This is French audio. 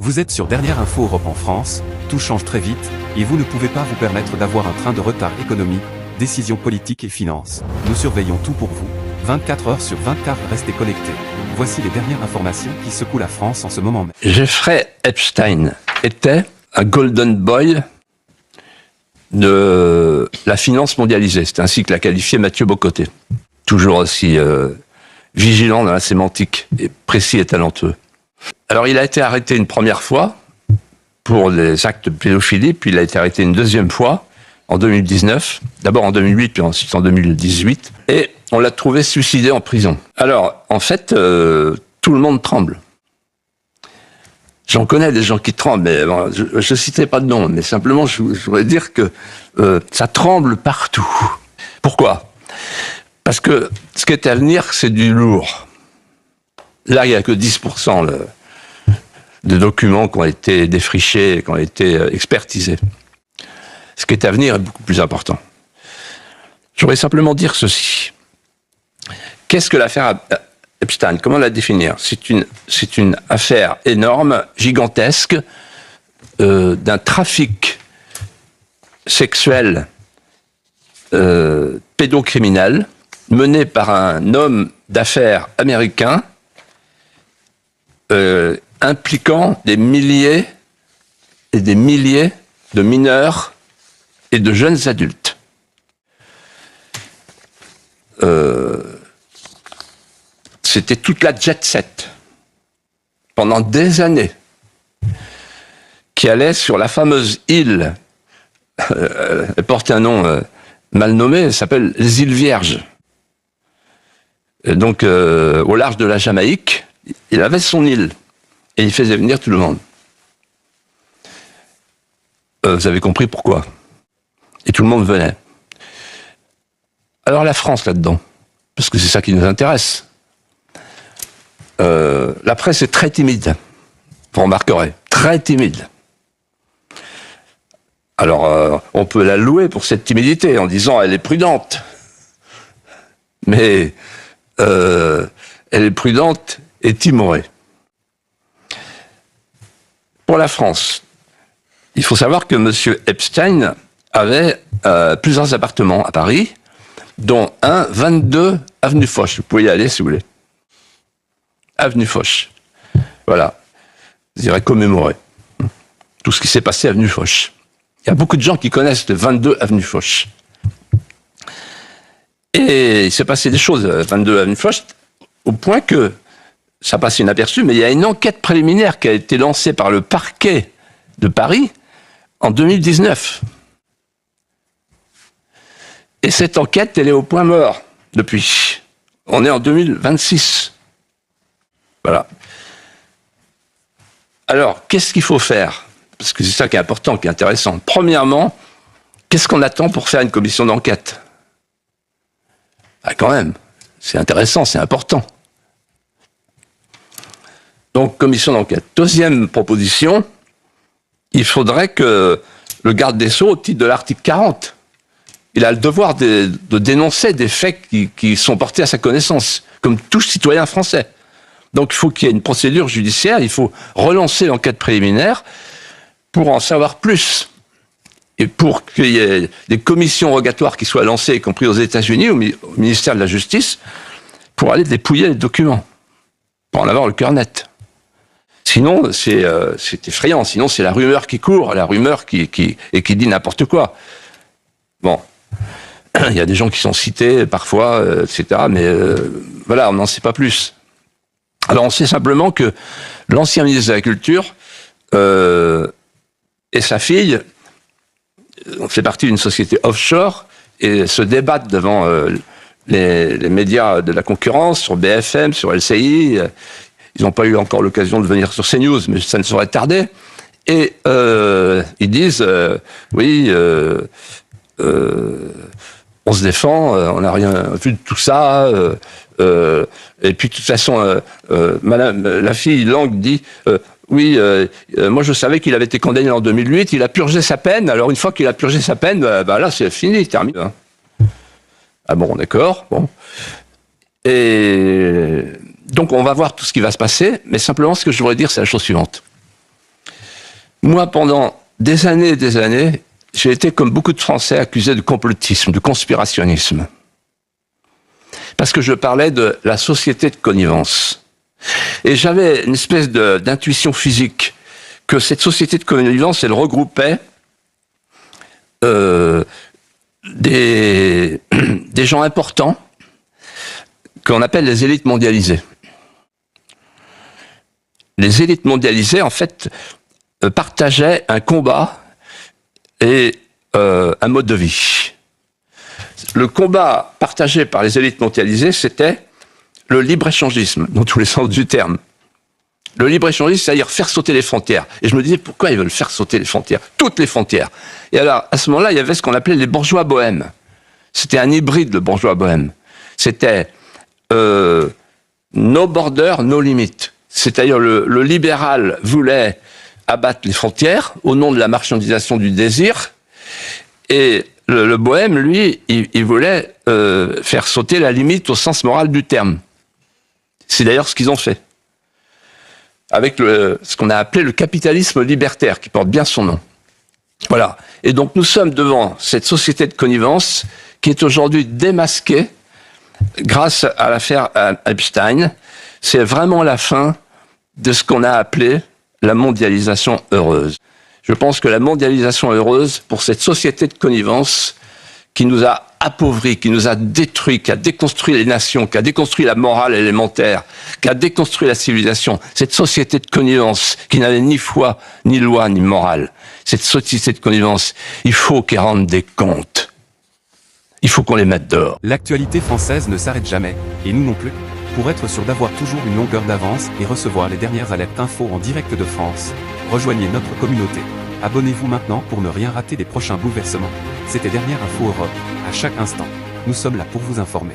Vous êtes sur Dernière Info Europe en France, tout change très vite, et vous ne pouvez pas vous permettre d'avoir un train de retard économie, décisions politiques et finances. Nous surveillons tout pour vous, 24 heures sur 24, restez connectés. Voici les dernières informations qui secouent la France en ce moment même. Jeffrey Epstein était un golden boy de la finance mondialisée. C'est ainsi que l'a qualifié Mathieu Bocoté. Toujours aussi vigilant dans la sémantique, et précis et talentueux. Alors il a été arrêté une première fois pour des actes de pédophilie, puis il a été arrêté une deuxième fois en 2019, d'abord en 2008, puis ensuite en 2018, et on l'a trouvé suicidé en prison. Alors, en fait, tout le monde tremble. J'en connais des gens qui tremblent, mais bon, je ne citerai pas de nom, mais simplement je voudrais dire que ça tremble partout. Pourquoi ? Parce que ce qui est à venir, c'est du lourd. Là, il n'y a que 10% de documents qui ont été défrichés, qui ont été expertisés. Ce qui est à venir est beaucoup plus important. Je voudrais simplement dire ceci. Qu'est-ce que l'affaire Epstein? Comment la définir? C'est une affaire énorme, gigantesque, d'un trafic sexuel pédocriminel mené par un homme d'affaires américain impliquant des milliers et des milliers de mineurs et de jeunes adultes. C'était toute la jet set, pendant des années, qui allait sur la fameuse île, elle porte un nom mal nommé, elle s'appelle les îles Vierges. Et donc, au large de la Jamaïque, il avait son île, et il faisait venir tout le monde. Vous avez compris pourquoi. Et tout le monde venait. Alors la France là-dedans, parce que c'est ça qui nous intéresse. La presse est très timide, vous remarquerez, très timide. Alors on peut la louer pour cette timidité en disant elle est prudente. Mais elle est prudente et timorée. Pour la France, il faut savoir que M. Epstein avait plusieurs appartements à Paris, dont un 22 avenue Foch. Vous pouvez y aller si vous voulez. Avenue Foch. Voilà. Je dirais commémorer tout ce qui s'est passé à avenue Foch. Il y a beaucoup de gens qui connaissent le 22 avenue Foch. Et il s'est passé des choses à 22 avenue Foch, au point que ça passe inaperçu, mais il y a une enquête préliminaire qui a été lancée par le parquet de Paris en 2019. Et cette enquête, elle est au point mort depuis. On est en 2026. Voilà. Alors, qu'est-ce qu'il faut faire? Parce que c'est ça qui est important, qui est intéressant. Premièrement, qu'est-ce qu'on attend pour faire une commission d'enquête? Ah, quand même, c'est intéressant, c'est important. Donc, commission d'enquête. Deuxième proposition, il faudrait que le garde des Sceaux, au titre de l'article 40, il a le devoir de dénoncer des faits qui sont portés à sa connaissance, comme tout citoyen français. Donc il faut qu'il y ait une procédure judiciaire, il faut relancer l'enquête préliminaire pour en savoir plus. Et pour qu'il y ait des commissions rogatoires qui soient lancées, y compris aux États-Unis, au ministère de la Justice, pour aller dépouiller les documents, pour en avoir le cœur net. Sinon, c'est effrayant, sinon c'est la rumeur qui court, la rumeur qui dit n'importe quoi. Bon. Il y a des gens qui sont cités parfois, etc. Mais voilà, on n'en sait pas plus. Alors on sait simplement que l'ancien ministre de la Culture et sa fille ont fait partie d'une société offshore et se débattent devant les médias de la concurrence, sur BFM, sur LCI. Ils n'ont pas eu encore l'occasion de venir sur CNews, mais ça ne saurait tarder. Et ils disent, oui... on se défend, on n'a rien vu de tout ça. Et puis de toute façon, Madame la fille Lang dit oui, moi je savais qu'il avait été condamné en 2008, il a purgé sa peine. Alors une fois qu'il a purgé sa peine, bah là c'est fini, terminé. Ah bon, d'accord, bon. Et donc on va voir tout ce qui va se passer, mais simplement ce que je voudrais dire, c'est la chose suivante. Moi, pendant des années, j'ai été, comme beaucoup de Français, accusé de complotisme, de conspirationnisme. Parce que je parlais de la société de connivence. Et j'avais une espèce d'intuition physique que cette société de connivence, elle regroupait des gens importants qu'on appelle les élites mondialisées. Les élites mondialisées, en fait, partageaient un combat et un mode de vie. Le combat partagé par les élites mondialisées, c'était le libre-échangisme, dans tous les sens du terme. Le libre-échangisme, c'est-à-dire faire sauter les frontières. Et je me disais, pourquoi ils veulent faire sauter les frontières? Toutes les frontières. Et alors, à ce moment-là, il y avait ce qu'on appelait les bourgeois bohèmes. C'était un hybride, le bourgeois bohème. C'était no border, no limit. C'est-à-dire le libéral voulait abattre les frontières au nom de la marchandisation du désir. Et le bohème, lui, il voulait faire sauter la limite au sens moral du terme. C'est d'ailleurs ce qu'ils ont fait. Avec ce qu'on a appelé le capitalisme libertaire, qui porte bien son nom. Voilà. Et donc nous sommes devant cette société de connivence qui est aujourd'hui démasquée grâce à l'affaire Epstein. C'est vraiment la fin de ce qu'on a appelé la mondialisation heureuse. Je pense que la mondialisation heureuse, pour cette société de connivence qui nous a appauvris, qui nous a détruits, qui a déconstruit les nations, qui a déconstruit la morale élémentaire, qui a déconstruit la civilisation, cette société de connivence qui n'avait ni foi, ni loi, ni morale, cette société de connivence, il faut qu'elle rende des comptes. Il faut qu'on les mette dehors. L'actualité française ne s'arrête jamais, et nous non plus. Pour être sûr d'avoir toujours une longueur d'avance et recevoir les dernières alertes infos en direct de France, rejoignez notre communauté. Abonnez-vous maintenant pour ne rien rater des prochains bouleversements. C'était Dernière Info Europe. À chaque instant, nous sommes là pour vous informer.